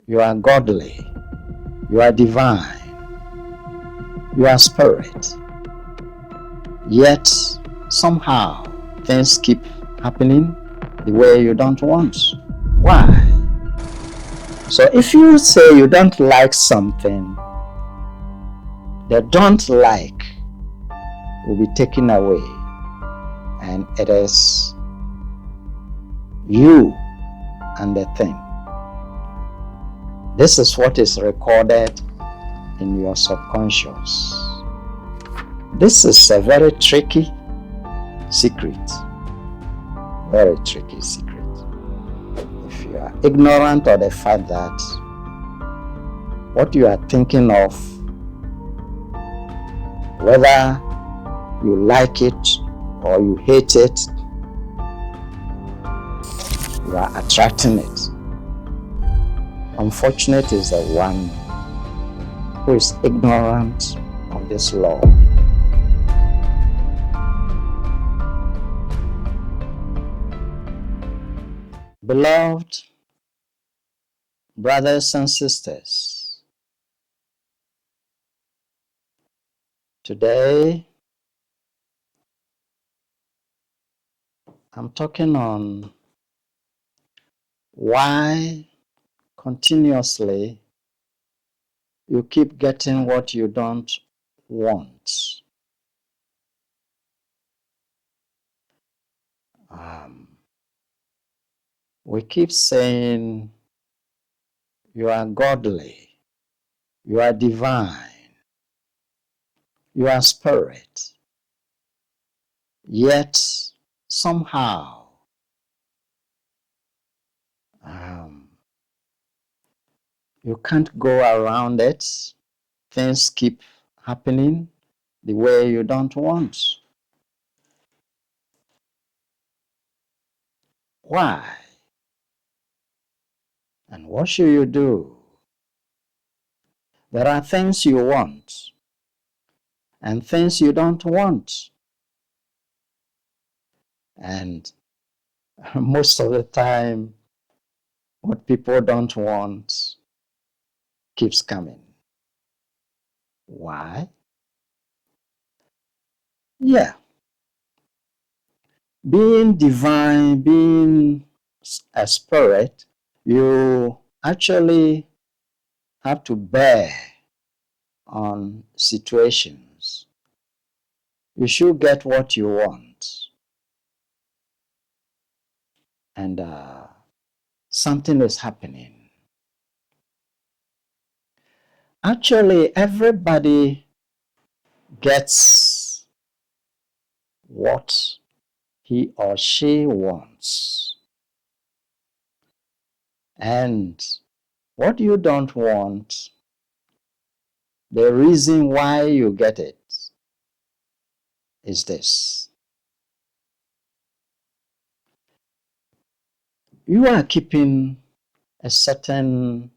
you are godly, you are divine, you are spirit. Yet somehow things keep happening the way you don't want. Why? So if you say you don't like something, the don't like will be taken away, and it is you and the thing. This is what is recorded in your subconscious. This is a very tricky secret. Very tricky secret. If you are ignorant of the fact that what you are thinking of, whether you like it or you hate it, you are attracting it. Unfortunate is the one who is ignorant of this law. Beloved brothers and sisters, today I'm talking on why continuously you keep getting what you don't want. We keep saying you are godly, you are divine, you are spirit. Yet somehow you can't go around it. Things keep happening the way you don't want. Why? And what should you do? There are things you want and things you don't want. And most of the time, what people don't want keeps coming. Why? Yeah. Being divine, being a spirit, you actually have to bear on situations. You should get what you want. And something is happening. Actually, everybody gets what he or she wants. And what you don't want, the reason why you get it is this. You are keeping a certain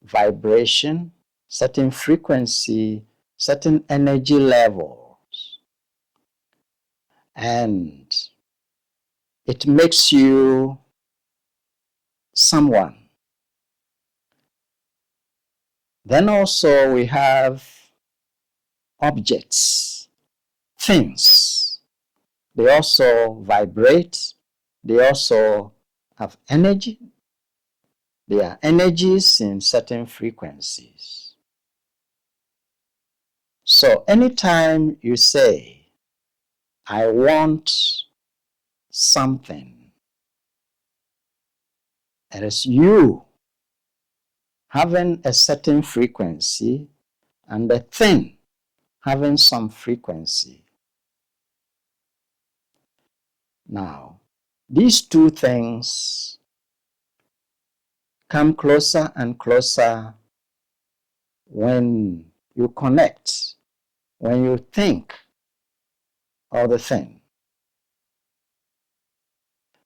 vibration, certain frequency, certain energy levels, and it makes you someone. Then also we have objects, things. They also vibrate. They also have energy. They are energies in certain frequencies. So anytime you say, I want something, it is you having a certain frequency and the thing having some frequency. Now, these two things come closer and closer when you connect, when you think of the thing.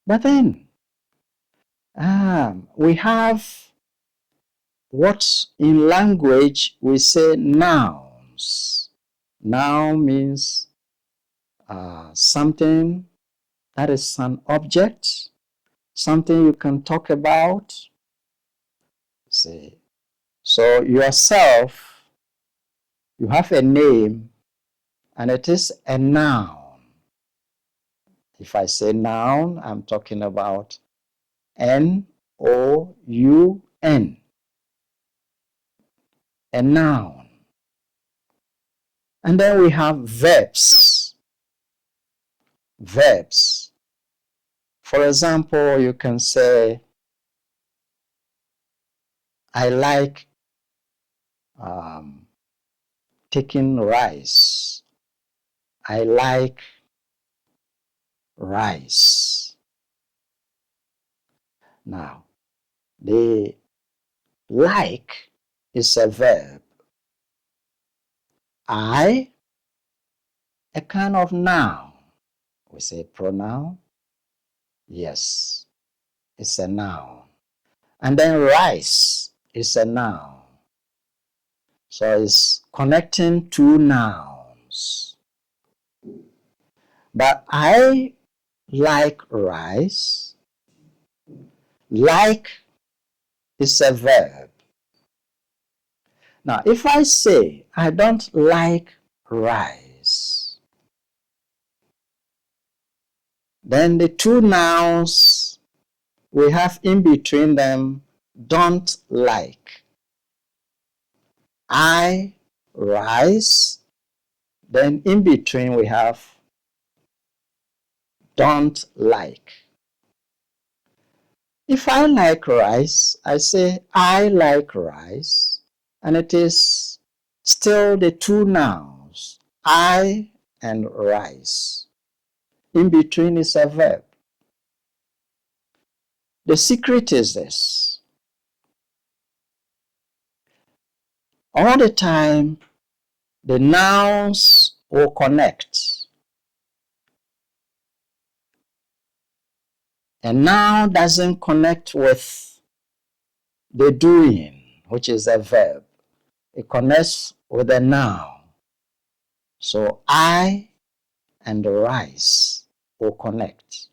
But then, we have what in language we say nouns. Noun means something that is an object, something you can talk about. Say, So yourself, you have a name and it is a noun. If I say noun, I'm talking about N-O-U-N, a noun. And then we have verbs. Verbs. For example, you can say, I like taking rice. I like rice. Now, the like is a verb. I, a kind of noun. We say pronoun. Yes, it's a noun. And then rice is a noun. So it's connecting two nouns. But I like rice. Like is a verb. Now, if I say I don't like rice, then the two nouns we have in between them don't like. I, rice, then in between we have don't like. If I like rice, I say I like rice, and it is still the two nouns, I and rice. In between is a verb. The secret is this. All the time, the nouns will connect. A noun doesn't connect with the doing, which is a verb. It connects with a noun. So I and rice will connect.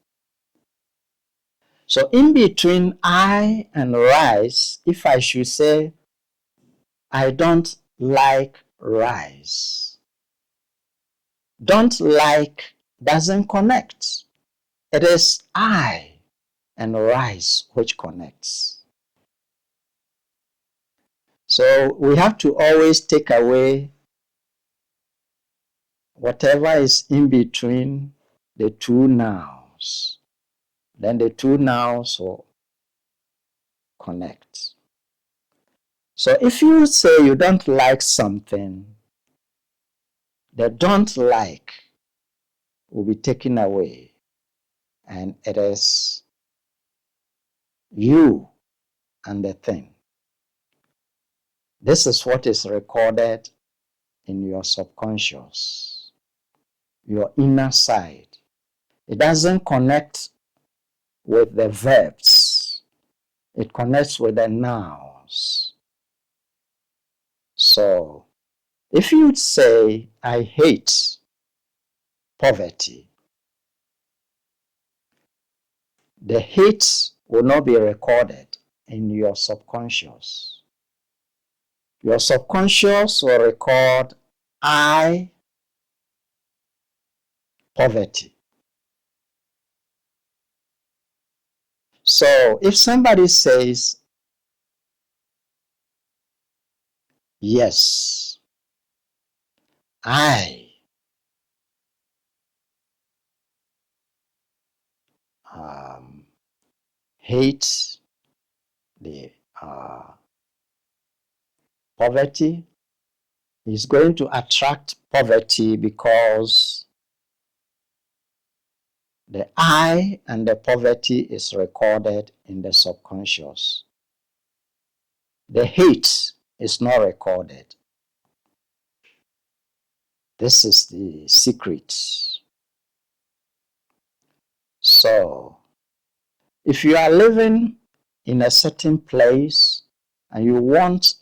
So in between I and rice, if I should say, I don't like rice, don't like doesn't connect. It is I and rice which connects. So we have to always take away whatever is in between the two nouns. Then the two nouns will connect. So if you say you don't like something, the don't like will be taken away, and it is you and the thing. This is what is recorded in your subconscious, your inner side. It doesn't connect with the verbs. It connects with the nouns. So, if you say, I hate poverty, the hate will not be recorded in your subconscious. Your subconscious will record I, poverty. So if somebody says, yes, I hate the poverty, is going to attract poverty because the I and the poverty is recorded in the subconscious. The hate is not recorded. This is the secret. So, if you are living in a certain place and you want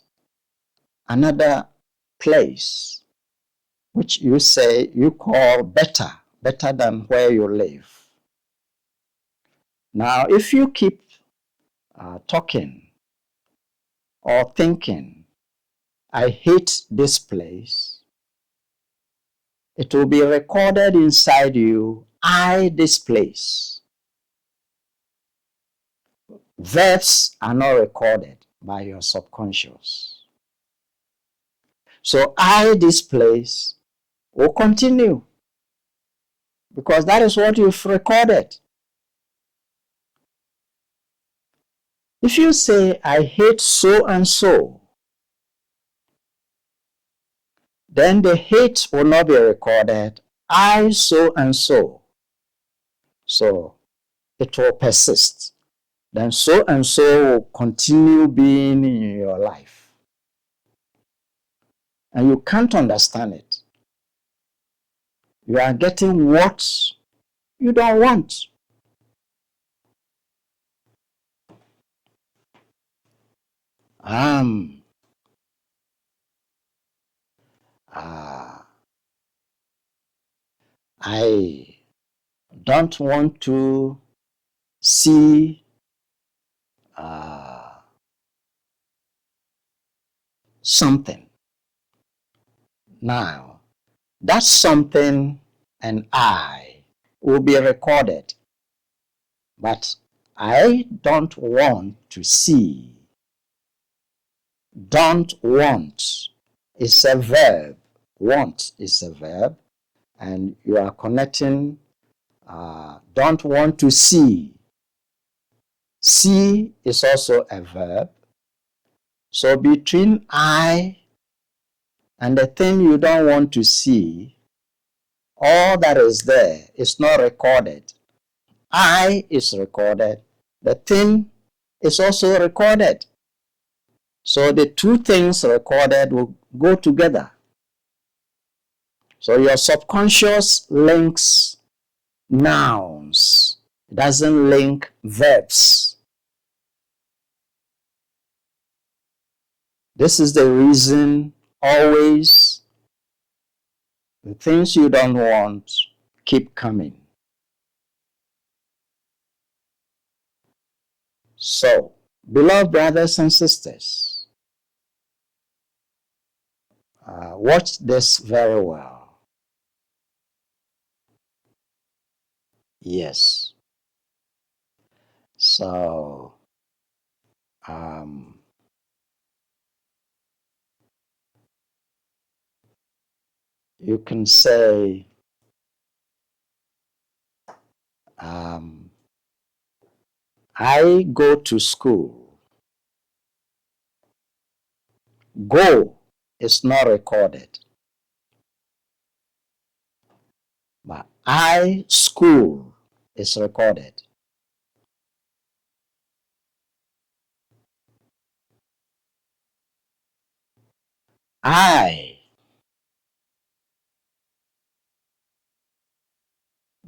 another place, which you say you call better than where you live. Now, if you keep talking or thinking I hate this place, it will be recorded inside you, I this place. Verbs are not recorded by your subconscious. So I this place will continue because that is what you've recorded. If you say, I hate so and so, then the hate will not be recorded. I so and so. So it will persist. Then so and so will continue being in your life. And you can't understand it. You are getting what you don't want. Um, uh, I don't want to see something. Now, that something and I will be recorded, but I don't want to see. Don't want is a verb. Want is a verb, and you are connecting don't want to see. See is also a verb. So between I and the thing you don't want to see, all that is there is not recorded. I is recorded. The thing is also recorded. So the two things recorded will go together. So your subconscious links nouns. It doesn't link verbs. This is the reason always the things you don't want keep coming. So, beloved brothers and sisters, watch this very well. Yes. So, you can say, I go to school. Go is not recorded. But I school is recorded. I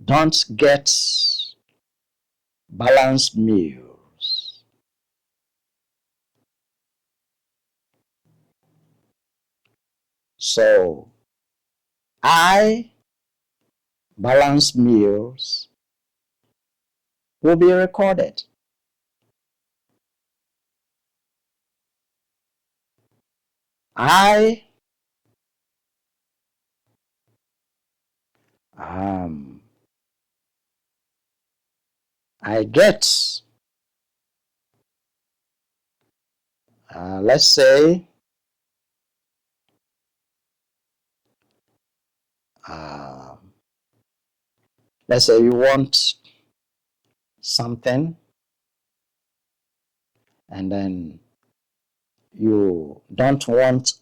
don't get balanced meals. So I balanced meals will be recorded. I um, I get let's say uh, let's say you want something and then you don't want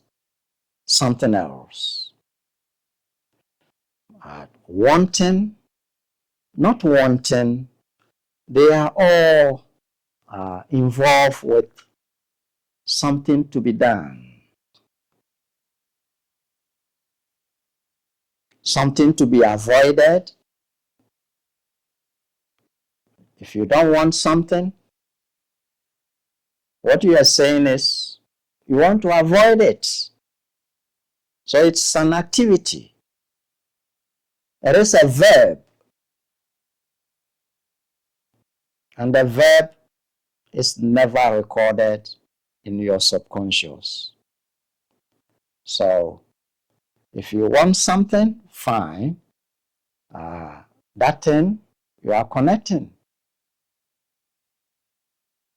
something else. Wanting, not wanting, they are all involved with something to be done, something to be avoided. If you don't want something, what you are saying is you want to avoid it. So it's an activity. It is a verb. And the verb is never recorded in your subconscious. So if you want something, fine. That thing you are connecting.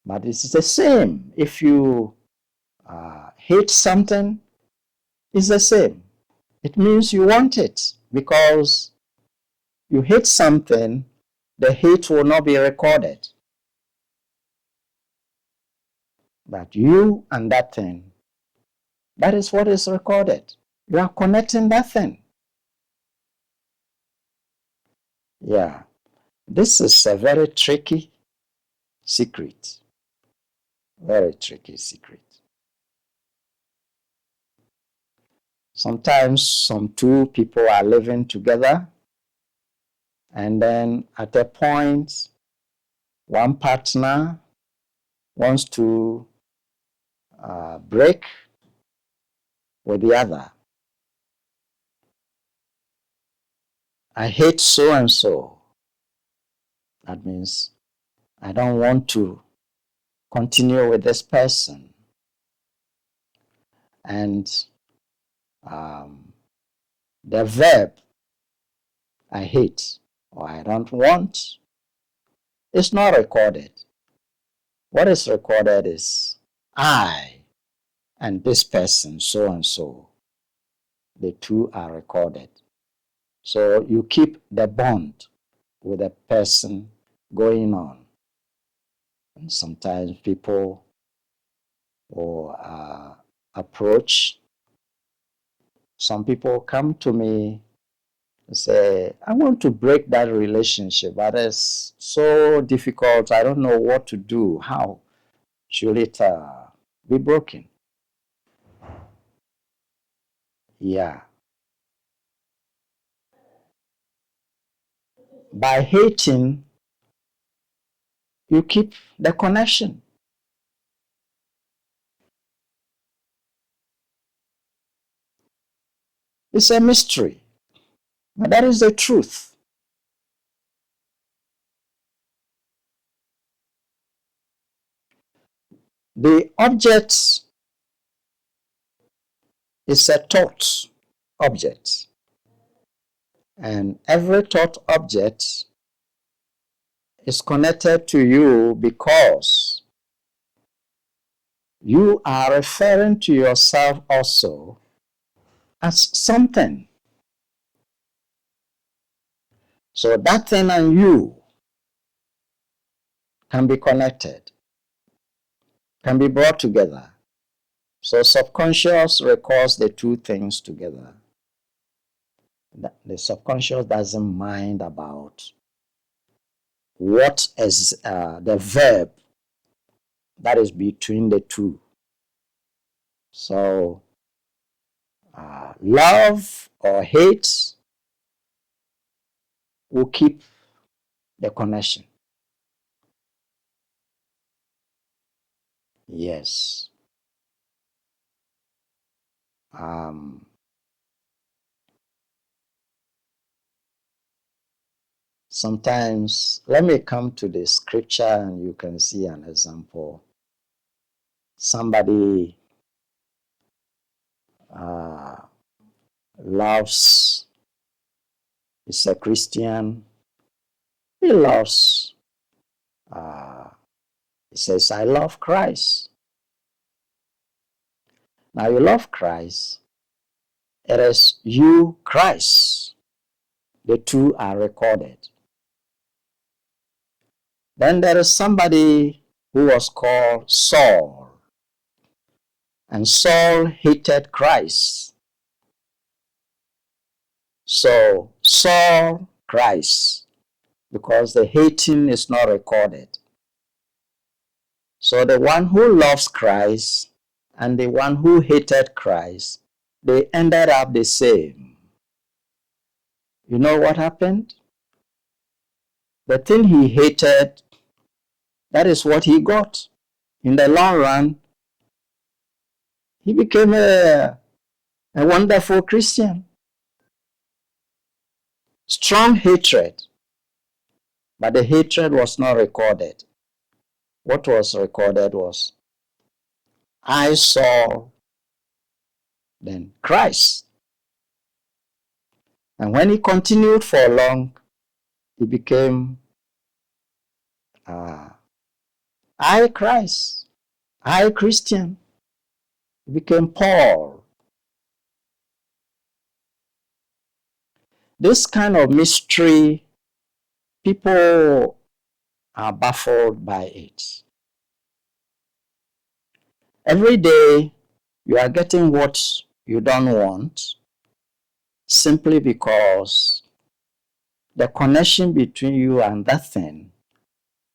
But it's the same. If you hate something, it's the same. It means you want it because you hate something, the hate will not be recorded. But you and that thing, that is what is recorded. You are connecting that thing. Yeah. This is a very tricky secret. Very tricky secret. Sometimes some two people are living together, and then at a point, one partner wants to break with the other. I hate so and so. That means I don't want to continue with this person. And the verb I hate or I don't want is not recorded. What is recorded is I and this person, so and so. The two are recorded. So you keep the bond with a person going on. And sometimes people will approach. Some people come to me and say, I want to break that relationship, but it's so difficult. I don't know what to do. How should it be broken? Yeah. By hating, you keep the connection. It's a mystery, but that is the truth. The object is a thought object, and every thought object is connected to you because you are referring to yourself also as something. So that thing and you can be connected, can be brought together. So subconscious records the two things together. The subconscious doesn't mind about what is the verb that is between the two. So love or hate will keep the connection. Yes. Sometimes, let me come to the scripture and you can see an example. Somebody loves, is a Christian, he loves, he says, I love Christ. Now you love Christ, it is you, Christ. The two are recorded. Then there is somebody who was called Saul, and Saul hated Christ. So Saul, Christ, because the hating is not recorded. So the one who loves Christ and the one who hated Christ, they ended up the same. You know what happened? The thing he hated, that is what he got. In the long run, he became a wonderful Christian. Strong hatred, but the hatred was not recorded. What was recorded was, I saw than Christ. And when he continued for long, he became I Christ, I Christian. He became Paul. This kind of mystery, people are baffled by it. Every day, you are getting what you don't want simply because the connection between you and that thing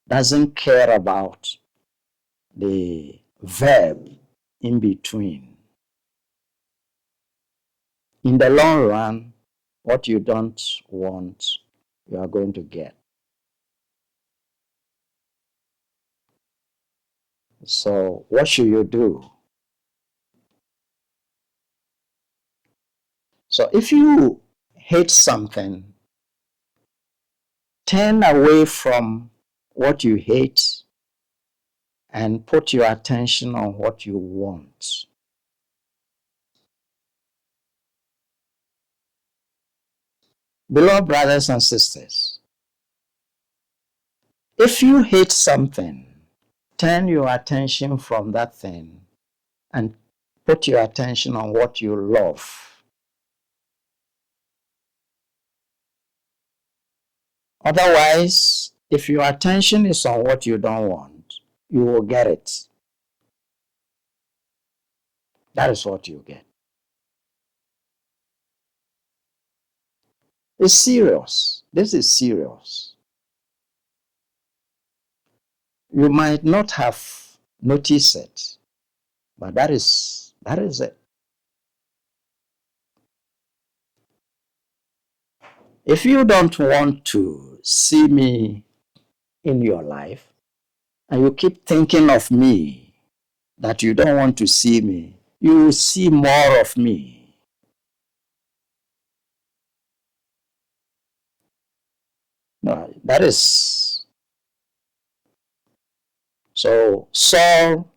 doesn't care about the verb in between. In the long run, what you don't want, you are going to get. So what should you do? So if you hate something, turn away from what you hate and put your attention on what you want. Beloved brothers and sisters, if you hate something, turn your attention from that thing and put your attention on what you love. Otherwise, if your attention is on what you don't want, you will get it. That is what you get. It's serious. This is serious. You might not have noticed it, but that is it. If you don't want to see me in your life, and you keep thinking of me, that you don't want to see me, you will see more of me. No, that is. So Saul,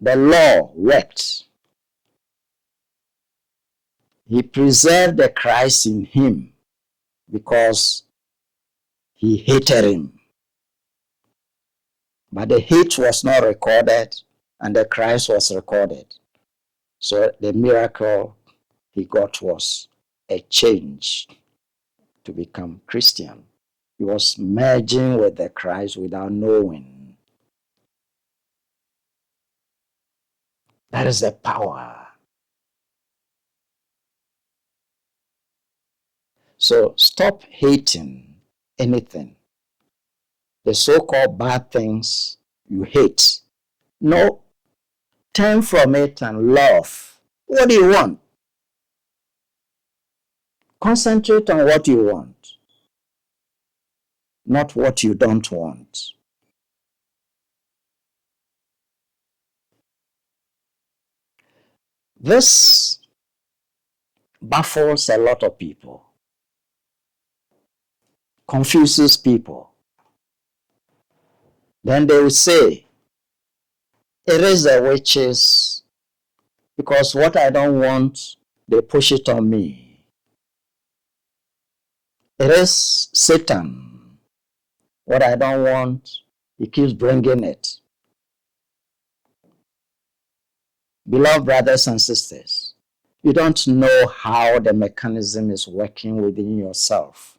the law worked. He preserved the Christ in him because he hated him. But the hate was not recorded and the Christ was recorded. So the miracle he got was a change to become Christian. He was merging with the Christ without knowing. That is the power. So stop hating anything. The so-called bad things you hate. No, turn from it and love. What do you want? Concentrate on what you want, not what you don't want. This baffles a lot of people, confuses people. Then they will say, it is the witches, because what I don't want, they push it on me. It is Satan. What I don't want, he keeps bringing it. Beloved brothers and sisters, you don't know how the mechanism is working within yourself.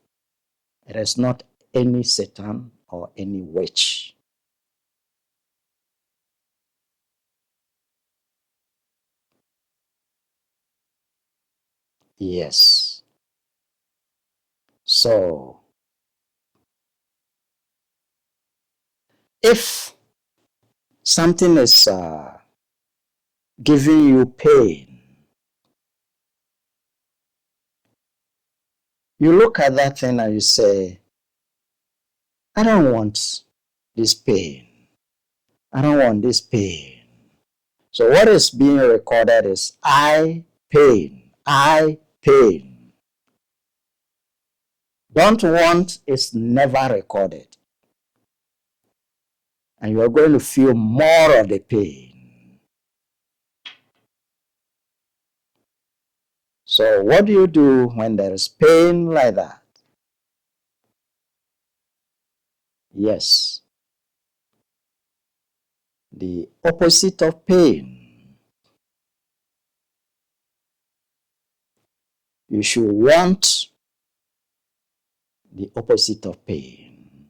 It is not any Satan or any witch. Yes. So, if something is giving you pain, you look at that thing and you say, I don't want this pain. I don't want this pain. So what is being recorded is I pain. I pain. Don't want is never recorded. And you are going to feel more of the pain. So what do you do when there is pain like that? Yes, the opposite of pain. You should want the opposite of pain.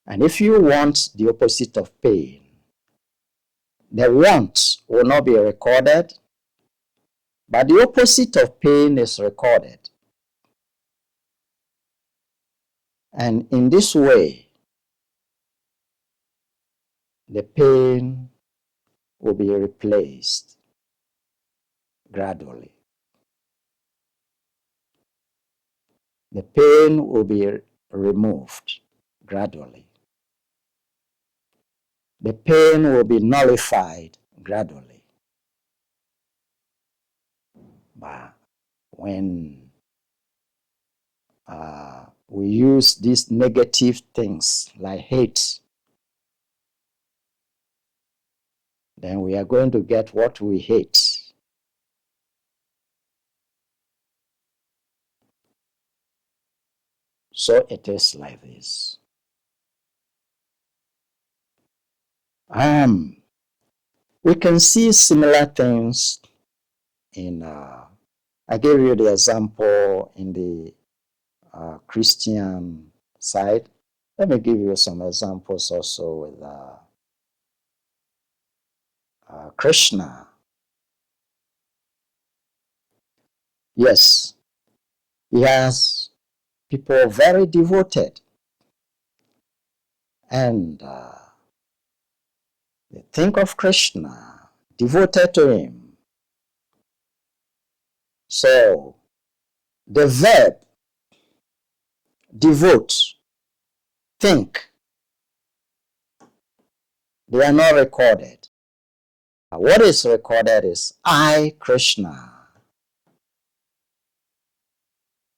And if you want the opposite of pain, the want will not be recorded, but the opposite of pain is recorded. And in this way, the pain will be replaced gradually. The pain will be removed gradually. The pain will be nullified gradually. But when we use these negative things like hate, then we are going to get what we hate. So it is like this. We can see similar things in, I gave you the example in the Christian side. Let me give you some examples also with Krishna. Yes, he has people very devoted, and they think of Krishna, devoted to him. So the verb devote, think, they are not recorded. What is recorded is I, Krishna.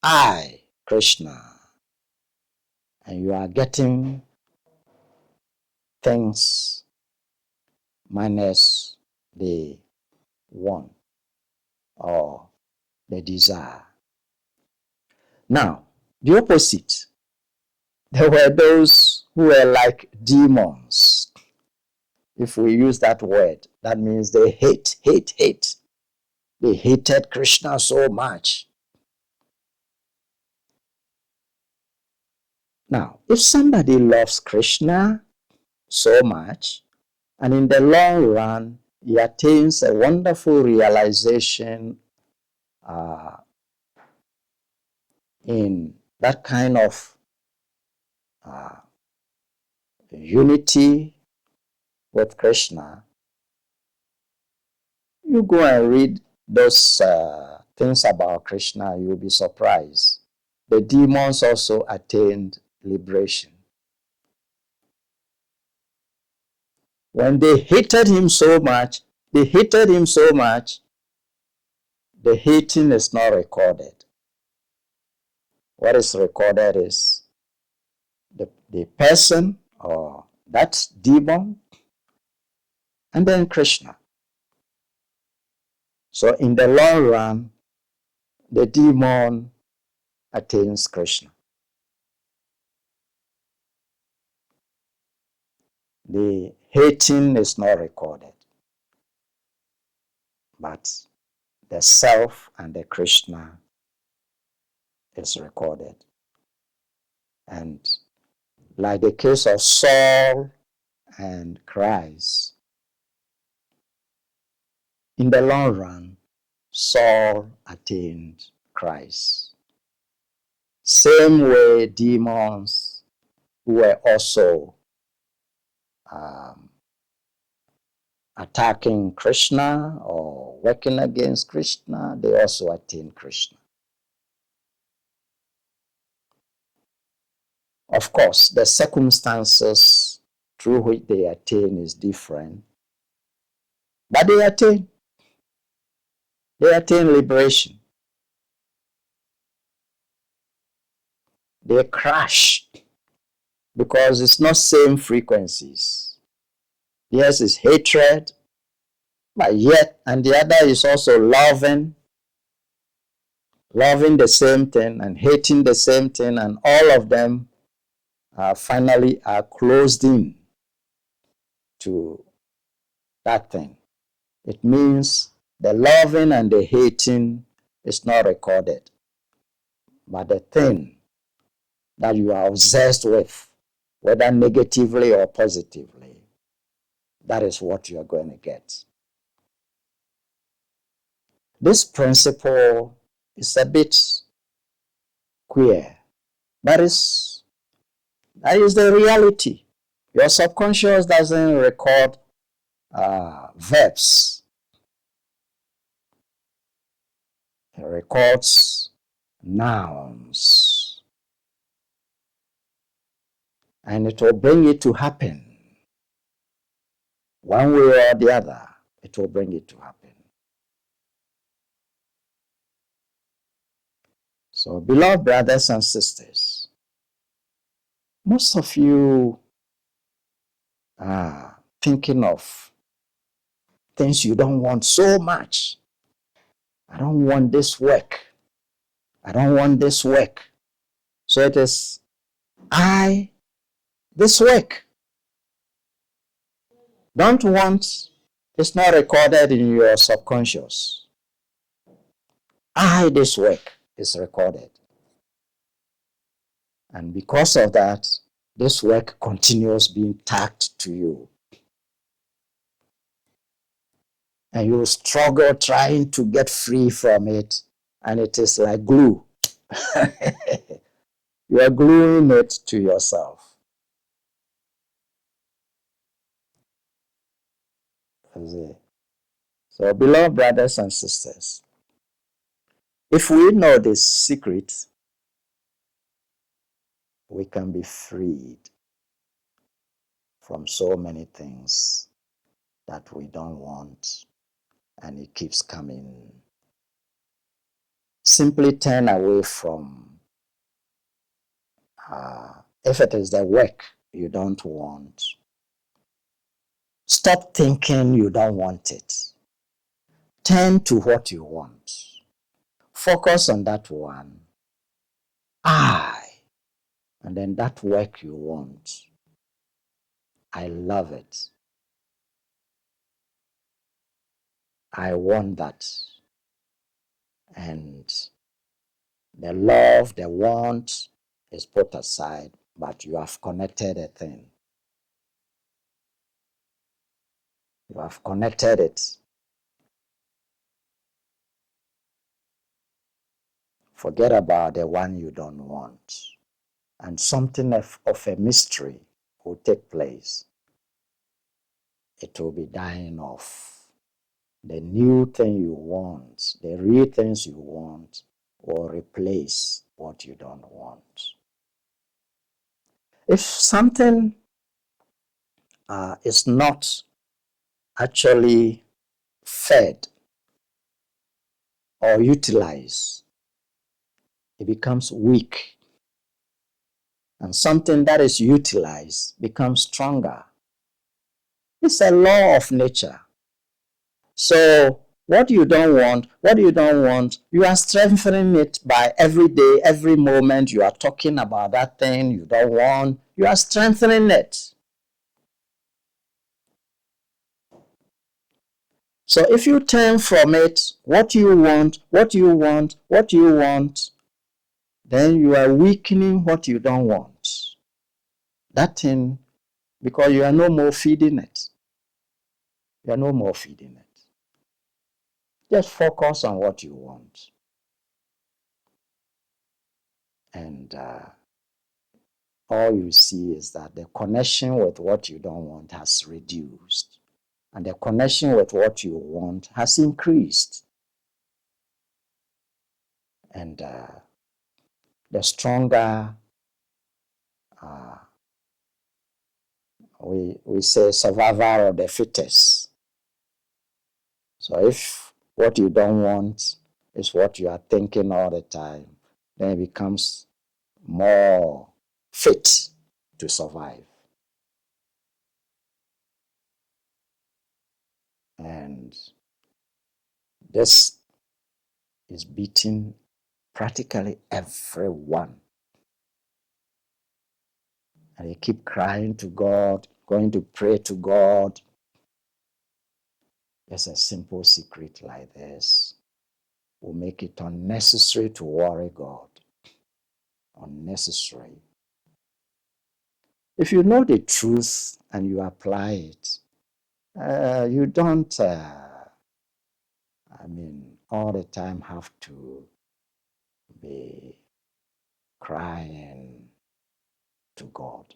I, Krishna. And you are getting things minus the one or the desire. Now, the opposite. There were those who were like demons. If we use that word, that means they hate. They hated Krishna so much. Now, if somebody loves Krishna so much, and in the long run, he attains a wonderful realization in that kind of unity with Krishna, you go and read those things about Krishna, you'll be surprised. The demons also attained liberation. When they hated him so much, the hating is not recorded. What is recorded is the person or that demon and then Krishna. So in the long run, the demon attains Krishna. The hating is not recorded, but the self and the Krishna is recorded. And like the case of Saul and Christ, in the long run, Saul attained Christ. Same way demons who were also attacking Krishna or working against Krishna, they also attain Krishna. Of course, the circumstances through which they attain is different, but they attain liberation. They crash because it's not same frequencies. Yes, it's hatred, But yet, and the other is also loving the same thing and hating the same thing, and all of them finally are closed in to that thing. It means the loving and the hating is not recorded, but the thing that you are obsessed with, whether negatively or positively, that is what you are going to get. This principle is a bit queer, but that is the reality. Your subconscious doesn't record verbs. It records nouns. And it will bring it to happen. One way or the other, it will bring it to happen. So, beloved brothers and sisters, most of you are thinking of things you don't want so much. I don't want this work. I don't want this work. So it is this work. Don't want, it's not recorded in your subconscious. This work is recorded. And because of that, this work continues being tagged to you. And you struggle trying to get free from it, and it is like glue. You are gluing it to yourself. So, beloved brothers and sisters, if we know this secret, we can be freed from so many things that we don't want, and it keeps coming. Simply turn away from, if it is the work you don't want, stop thinking you don't want it. Turn to what you want. Focus on that one. And then that work you want. I love it. I want that. And the love, the want is put aside, but you have connected a thing. You have connected it. Forget about the one you don't want. And something of a mystery will take place. It will be dying off. The new thing you want, the real things you want, will replace what you don't want. If something is not actually fed or utilized, it becomes weak. And something that is utilized becomes stronger. It's a law of nature. So what you don't want, you are strengthening it by every day, every moment you are talking about that thing you don't want, you are strengthening it. So if you turn from it, what you want, then you are weakening what you don't want. That thing, because you are no more feeding it. You are no more feeding it. Just focus on what you want. And all you see is that the connection with what you don't want has reduced. And the connection with what you want has increased. And the stronger we say survival of the fittest. So if what you don't want is what you are thinking all the time, then it becomes more fit to survive. And And this is beating practically everyone. And you keep crying to God, going to pray to God. Just a simple secret like this will make it unnecessary to worry God. Unnecessary. If you know the truth and you apply it, you don't, all the time have to be crying to God.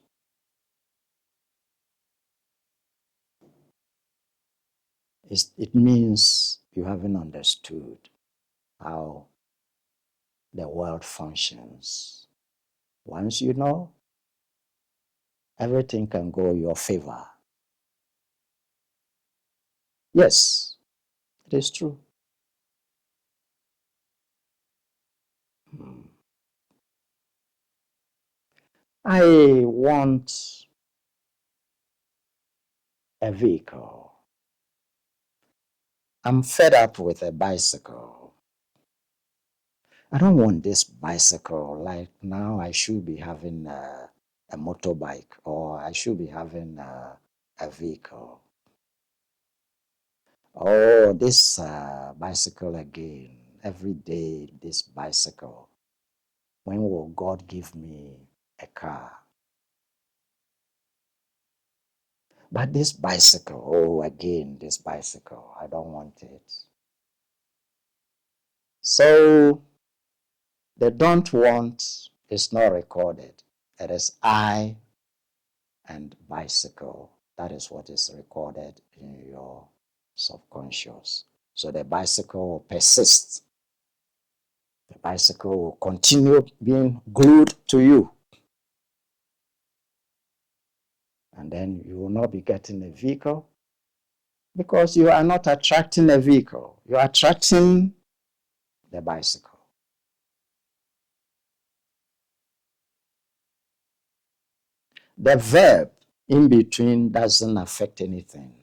It means you haven't understood how the world functions. Once you know, everything can go your favor. Yes, it is true. I want a vehicle. I'm fed up with a bicycle. I don't want this bicycle. Like now I should be having a motorbike, or I should be having a vehicle. Oh, this bicycle again. Every day, this bicycle. When will God give me a car? But this bicycle, oh, again, this bicycle, I don't want it. So the don't want is not recorded. It is I and bicycle. That is what is recorded in your subconscious. So the bicycle will persist. The bicycle will continue being glued to you. And then you will not be getting a vehicle because you are not attracting a vehicle. You are attracting the bicycle. The verb in between doesn't affect anything.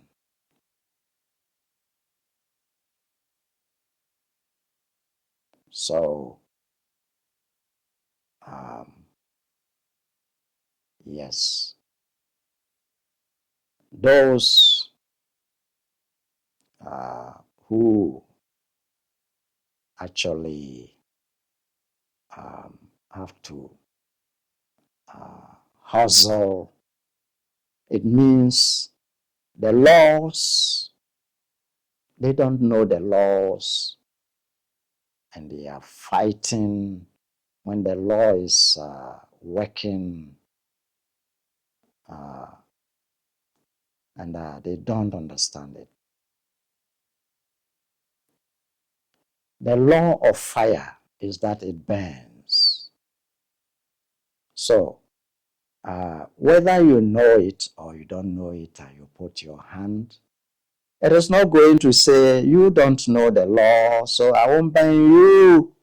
So, yes, those who actually have to hustle, it means the laws, they don't know the laws, and they are fighting when the law is working, and they don't understand it. The law of fire is that it burns. So, whether you know it or you don't know it, and you put your hand, it is not going to say, you don't know the law, so I won't burn you.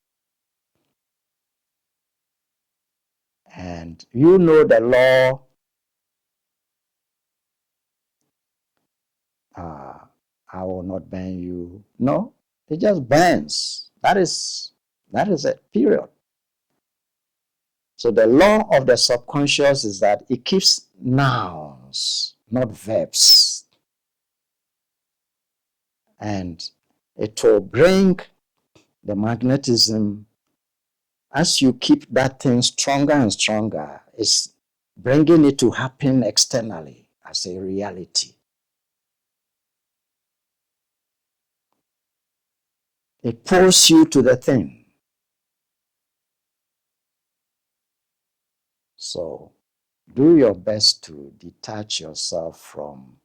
And you know the law, I will not burn you. No, it just burns. That is it, period. So the law of the subconscious is that it keeps nouns, not verbs. And it will bring the magnetism as you keep that thing stronger and stronger. It's bringing it to happen externally as a reality. It pulls you to the thing. So do your best to detach yourself from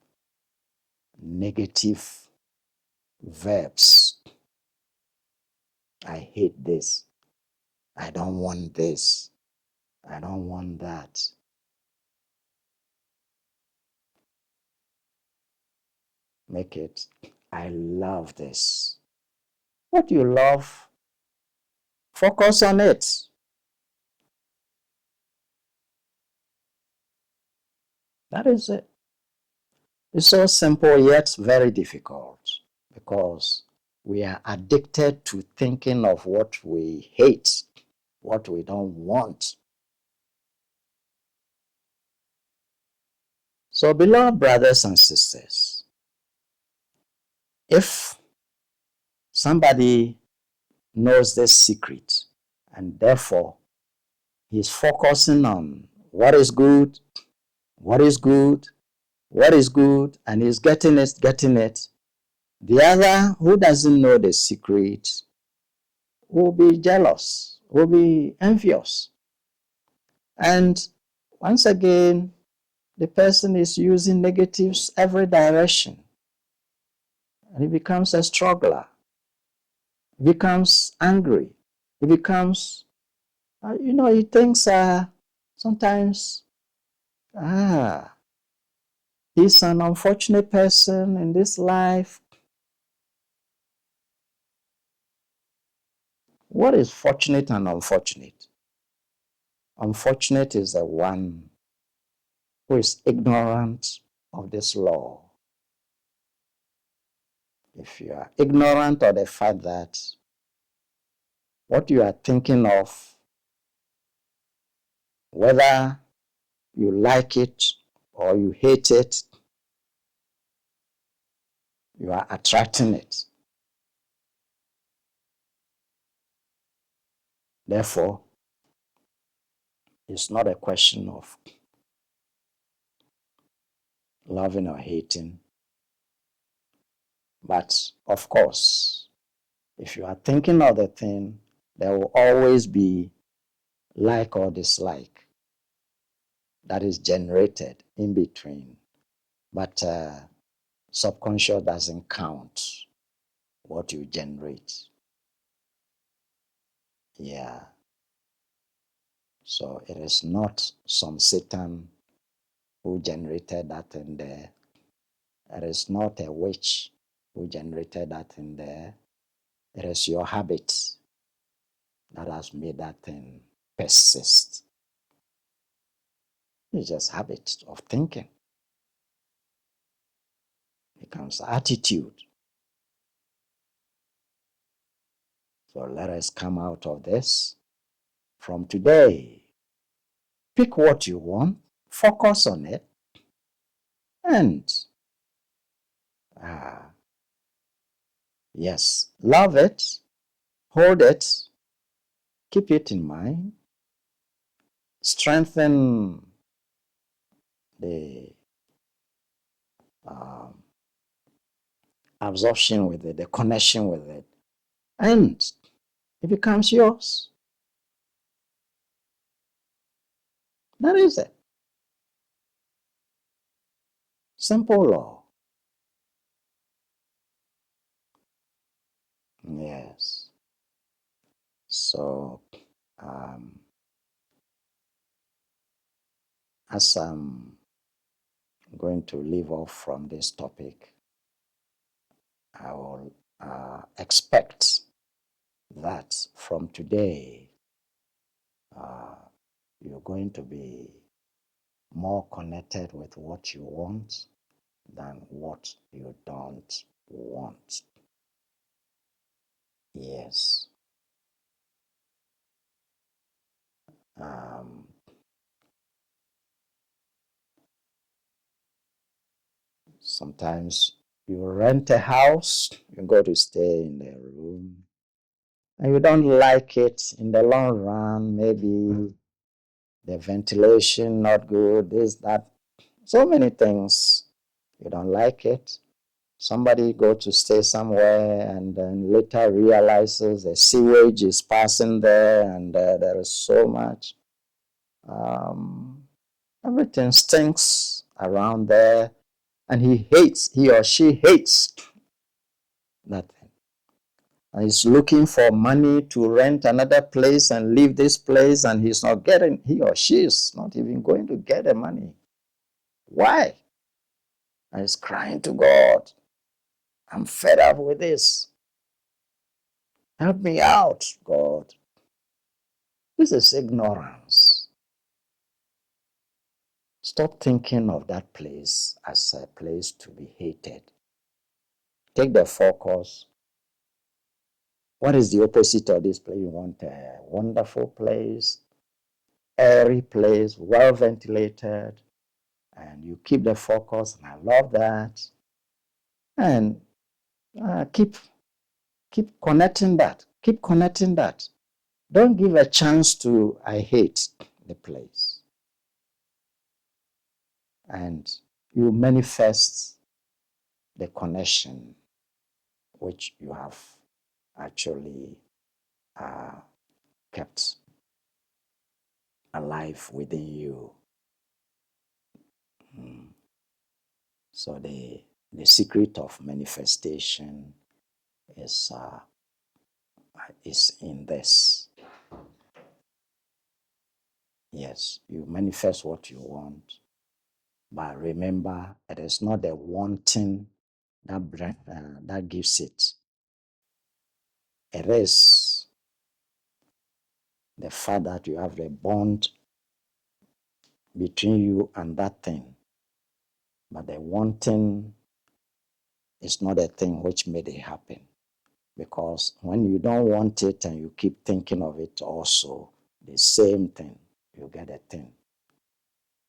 negative verbs. I hate this. I don't want this. I don't want that. Make it, I love this. What you love, focus on it. That is it. It's so simple yet very difficult because we are addicted to thinking of what we hate, what we don't want. So, beloved brothers and sisters, if somebody knows this secret and therefore he's focusing on what is good, what is good, what is good, and he's getting it, the other who doesn't know the secret will be jealous, will be envious. And once again, the person is using negatives every direction. And he becomes a struggler. He becomes angry. He becomes, he thinks sometimes, he's an unfortunate person in this life. What is fortunate and unfortunate? Unfortunate is the one who is ignorant of this law. If you are ignorant of the fact that what you are thinking of, whether you like it or you hate it, you are attracting it. Therefore, it's not a question of loving or hating. But of course, if you are thinking of the thing, there will always be like or dislike that is generated in between. But subconscious doesn't count what you generate. Yeah. So it is not some Satan who generated that in there. It is not a witch who generated that in there. It is your habit that has made that thing persist. It's just habit of thinking. It becomes attitude. So let us come out of this. From today, pick what you want, focus on it, and yes, love it, hold it, keep it in mind, strengthen the absorption with it, the connection with it, and it becomes yours. That is it. Simple law. Yes. So, as I'm going to leave off from this topic, I will expect that from today, you're going to be more connected with what you want than what you don't want. Yes. Sometimes you rent a house, you go to stay in the room, and you don't like it in the long run. Maybe the ventilation not good, this, that, so many things. You don't like it. Somebody go to stay somewhere and then later realizes the sewage is passing there and there is so much. Everything stinks around there, and he or she hates that thing. And he's looking for money to rent another place and leave this place, and he or she is not even going to get the money. Why? And he's crying to God, I'm fed up with this. Help me out, God. This is ignorance. Stop thinking of that place as a place to be hated. Take the focus. What is the opposite of this place? You want a wonderful place, airy place, well ventilated, and you keep the focus, and I love that. And keep connecting that. Keep connecting that. Don't give a chance to I hate the place. And you manifest the connection which you have actually kept alive within you. So the secret of manifestation is in this. Yes, you manifest what you want, but remember, it is not the wanting that gives it. It is the fact that you have a bond between you and that thing. But the wanting is not a thing which made it happen. Because when you don't want it and you keep thinking of it also, the same thing, you get a thing.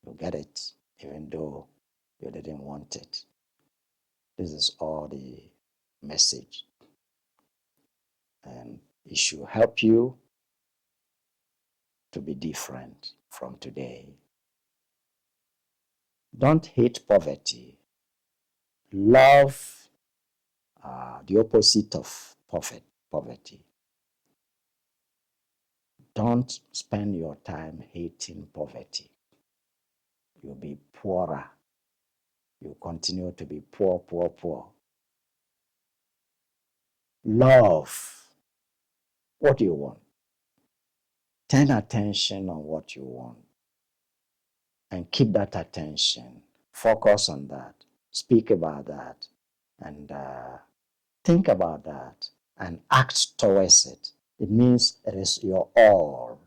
You get it even though you didn't want it. This is all the message. And it should help you to be different from today. Don't hate poverty. Love the opposite of poverty. Don't spend your time hating poverty. You'll be poorer. You continue to be poor, poor, poor. Love what you want. Turn attention on what you want and keep that attention. Focus on that. Speak about that and think about that and act towards it. It means it is your all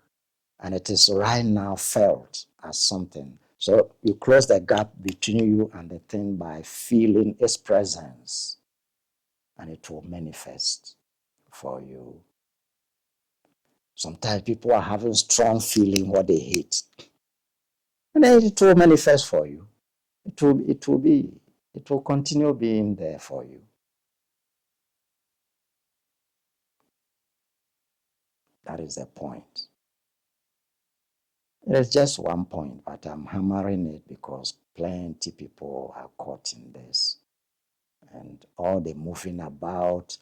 and it is right now felt as something. So you close the gap between you and the thing by feeling its presence and it will manifest for you. Sometimes people are having strong feeling what they hate. And then it will manifest for you. It will continue being there for you. That is the point. It's just one point, but I'm hammering it because plenty people are caught in this. And all the moving about,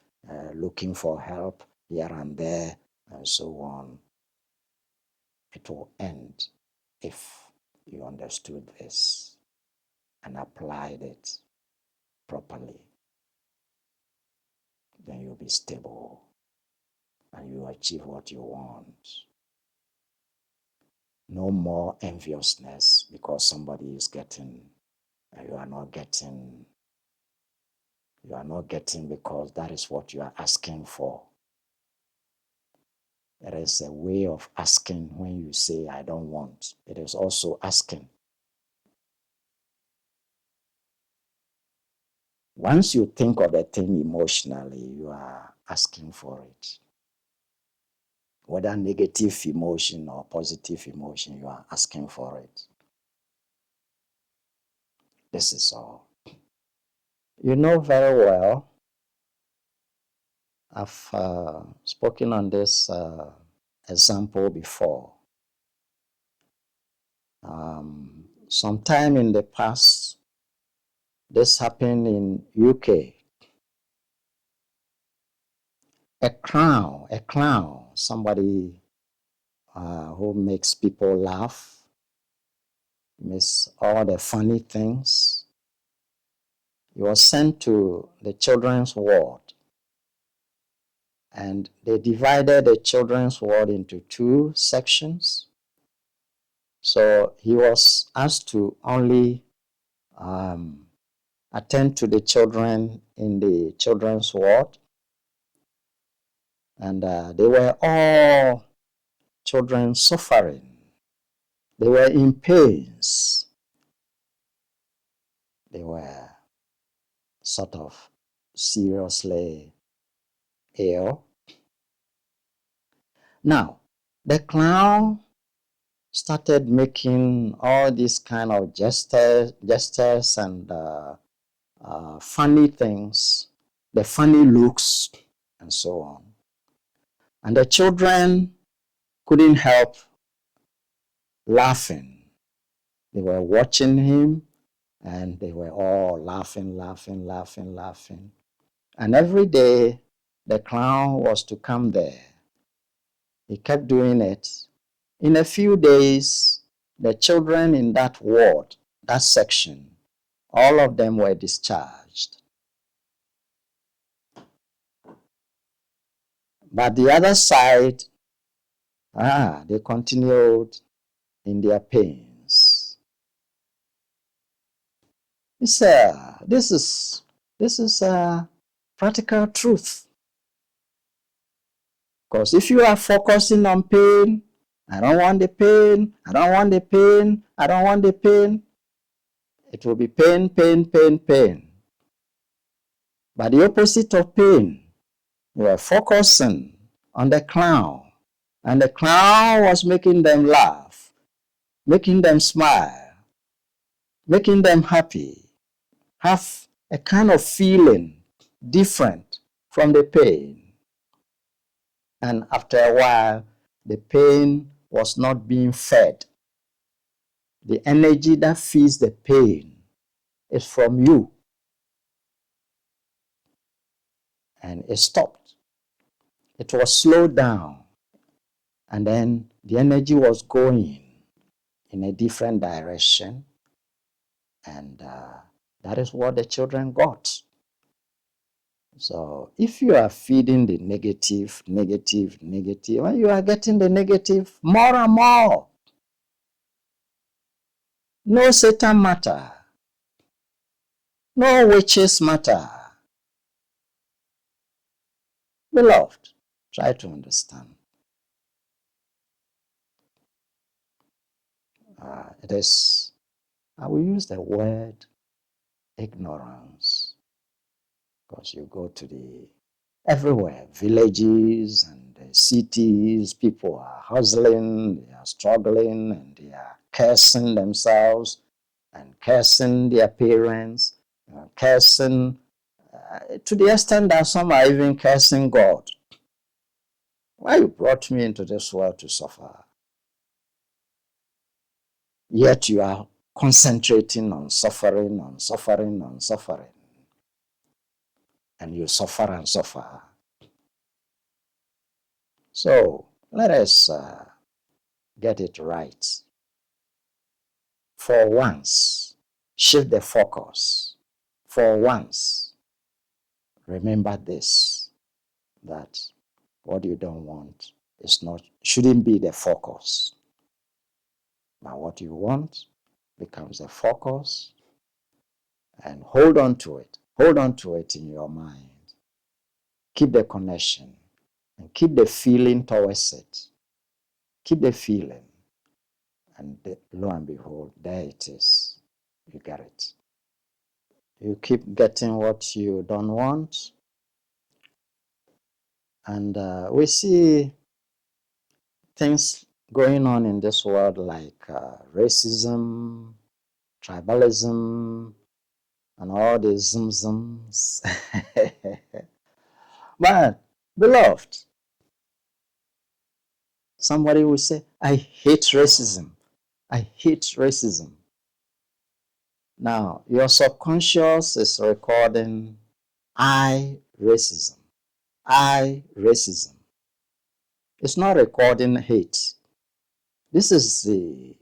looking for help here and there, and so on. It will end if you understood this and applied it properly. Then you'll be stable and you achieve what you want. No more enviousness because somebody is getting and you are not getting. You are not getting because that is what you are asking for. There is a way of asking when you say, I don't want. It is also asking. Once you think of a thing emotionally, you are asking for it. Whether negative emotion or positive emotion, you are asking for it. This is all. You know very well, I've spoken on this example before. Sometime in the past, this happened in UK. A clown, somebody who makes people laugh, makes all the funny things. He was sent to the children's ward. And they divided the children's ward into two sections. So he was asked to only attend to the children in the children's ward. And they were all children suffering. They were in pains. They were sort of seriously ill. Now, the clown started making all these kind of gestures and funny things, the funny looks, and so on. And the children couldn't help laughing. They were watching him and they were all laughing. And every day the clown was to come there. He kept doing it. In a few days, the children in that ward, that section, all of them were discharged. But the other side, they continued in their pains. This is a practical truth. Because if you are focusing on pain, I don't want the pain, I don't want the pain, I don't want the pain, it will be pain. But the opposite of pain, you are focusing on the clown. And the clown was making them laugh, making them smile, making them happy, have a kind of feeling different from the pain. And after a while, the pain was not being fed. The energy that feeds the pain is from you. And it stopped. It was slowed down. And then the energy was going in a different direction. And that is what the children got. So if you are feeding the negative, and you are getting the negative more and more. No Satan matter. No witches matter. Beloved, try to understand. It is, I will use the word ignorance, because you go to the everywhere, villages and cities, people are hustling, they are struggling, and they are cursing themselves and cursing their parents, cursing to the extent that some are even cursing God. Why you brought me into this world to suffer? Yet you are concentrating on suffering. And you suffer and suffer. So let us get it right. For once, shift the focus. For once, remember this, that what you don't want shouldn't be the focus. But what you want becomes the focus, and hold on to it. Hold on to it in your mind. Keep the connection and keep the feeling towards it. Keep the feeling. And lo and behold, there it is. You get it. You keep getting what you don't want. And we see things going on in this world like racism, tribalism, and all these zums. But, beloved, somebody will say, I hate racism. I hate racism. Now, your subconscious is recording I racism. I racism. It's not recording hate. This is the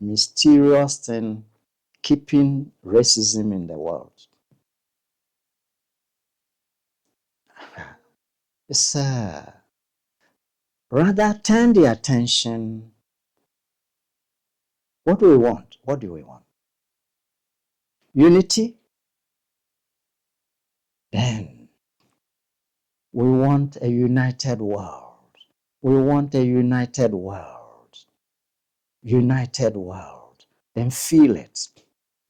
mysterious thing keeping racism in the world. It's rather turn the attention. What do we want? What do we want? Unity? Then we want a united world. We want a united world. United world. Then feel it.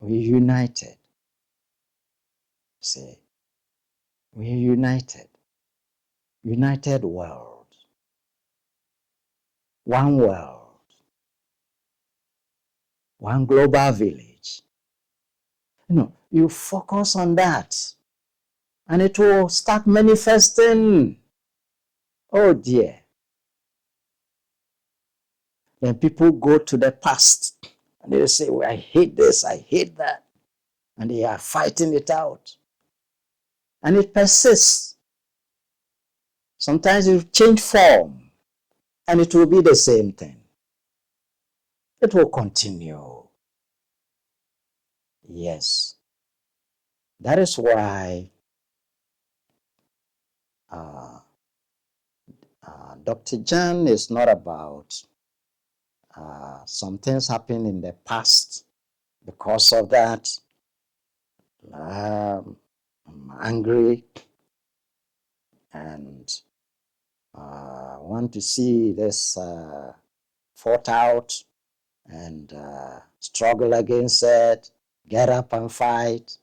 We're united. See? We're united. United world. One world. One global village. You focus on that and it will start manifesting. Oh dear. Then people go to the past and they say, well, I hate this, I hate that. And they are fighting it out. And it persists. Sometimes you change form and it will be the same thing. It will continue. Yes. That is why Dr. Jan is not about some things happen in the past. Because of that, I'm angry and want to see this fought out and struggle against it, get up and fight.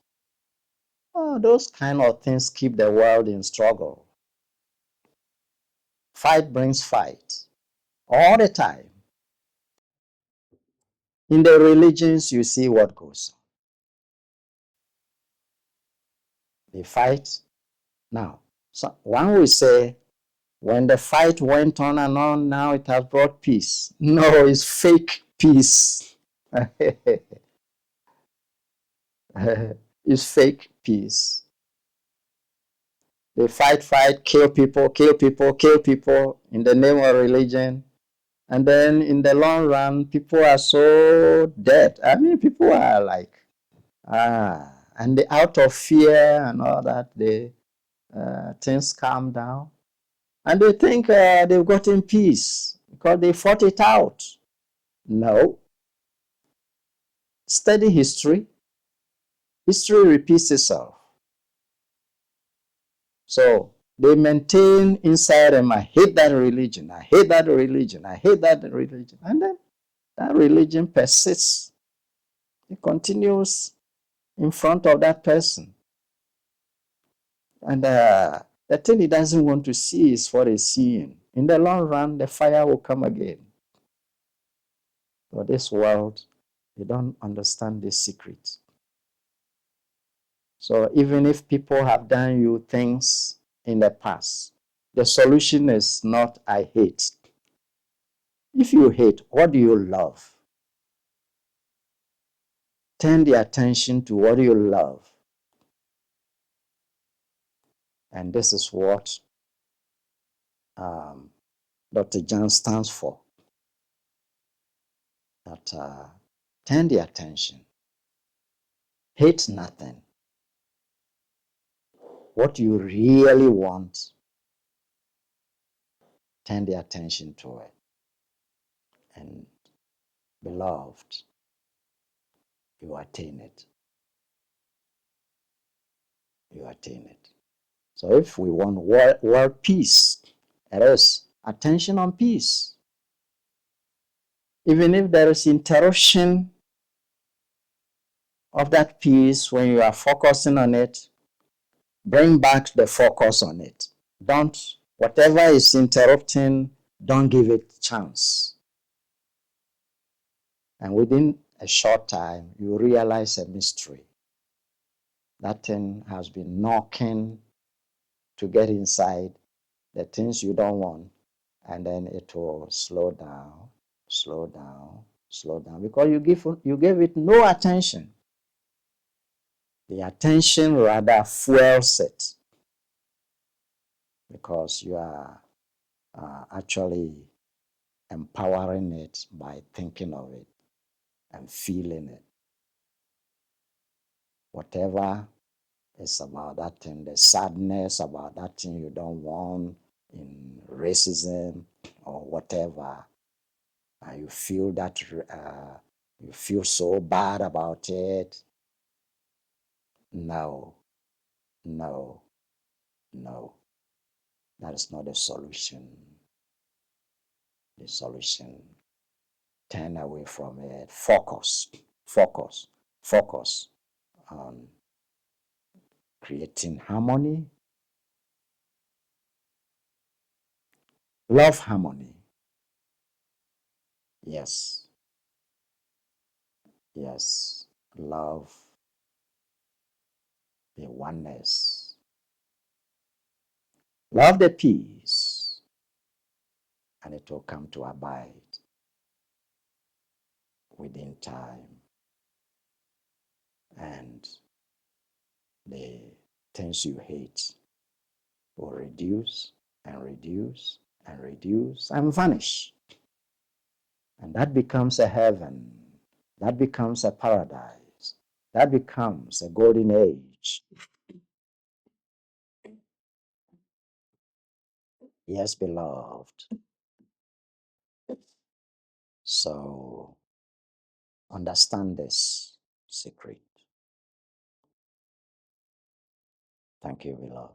Oh, those kind of things keep the world in struggle. Fight brings fight all the time. In the religions, you see what goes on. They fight. Now, one will say, when the fight went on and on, now it has brought peace. No, it's fake peace. It's fake peace. They fight, kill people in the name of religion. And then in the long run, people are so dead. I mean, people are like, and out of fear and all that, things calm down. And they think they've gotten peace because they fought it out. No. Study history. History repeats itself. So they maintain inside them, I hate that religion, I hate that religion, I hate that religion. And then that religion persists. It continues in front of that person. And the thing he doesn't want to see is what he's seeing. In the long run, the fire will come again. For this world, they don't understand this secret. So even if people have done you things in the past, the solution is not I hate. If you hate, what do you love? Turn the attention to what you love. And this is what Dr. Jan stands for. That turn the attention. Hate nothing. What you really want, turn the attention to it. And beloved, you attain it. You attain it. So if we want world peace, it is attention on peace. Even if there is interruption of that peace when you are focusing on it, bring back the focus on it. Whatever is interrupting, don't give it chance. And within a short time, you realize a mystery. That thing has been knocking to get inside the things you don't want, and then it will slow down, because you gave it no attention. The attention rather fuels it, because you are actually empowering it by thinking of it and feeling it. Whatever is about that thing, the sadness about that thing you don't want in racism or whatever, you feel that you feel so bad about it. No. That is not the solution. The solution, turn away from it. Focus on creating harmony Love harmony. Yes. Yes. Love the oneness. Love the peace, and it will come to abide within time. And the things you hate will reduce and reduce and reduce and vanish. And that becomes a heaven. That becomes a paradise. That becomes a golden age. Yes, beloved. So understand this secret. Thank you, beloved.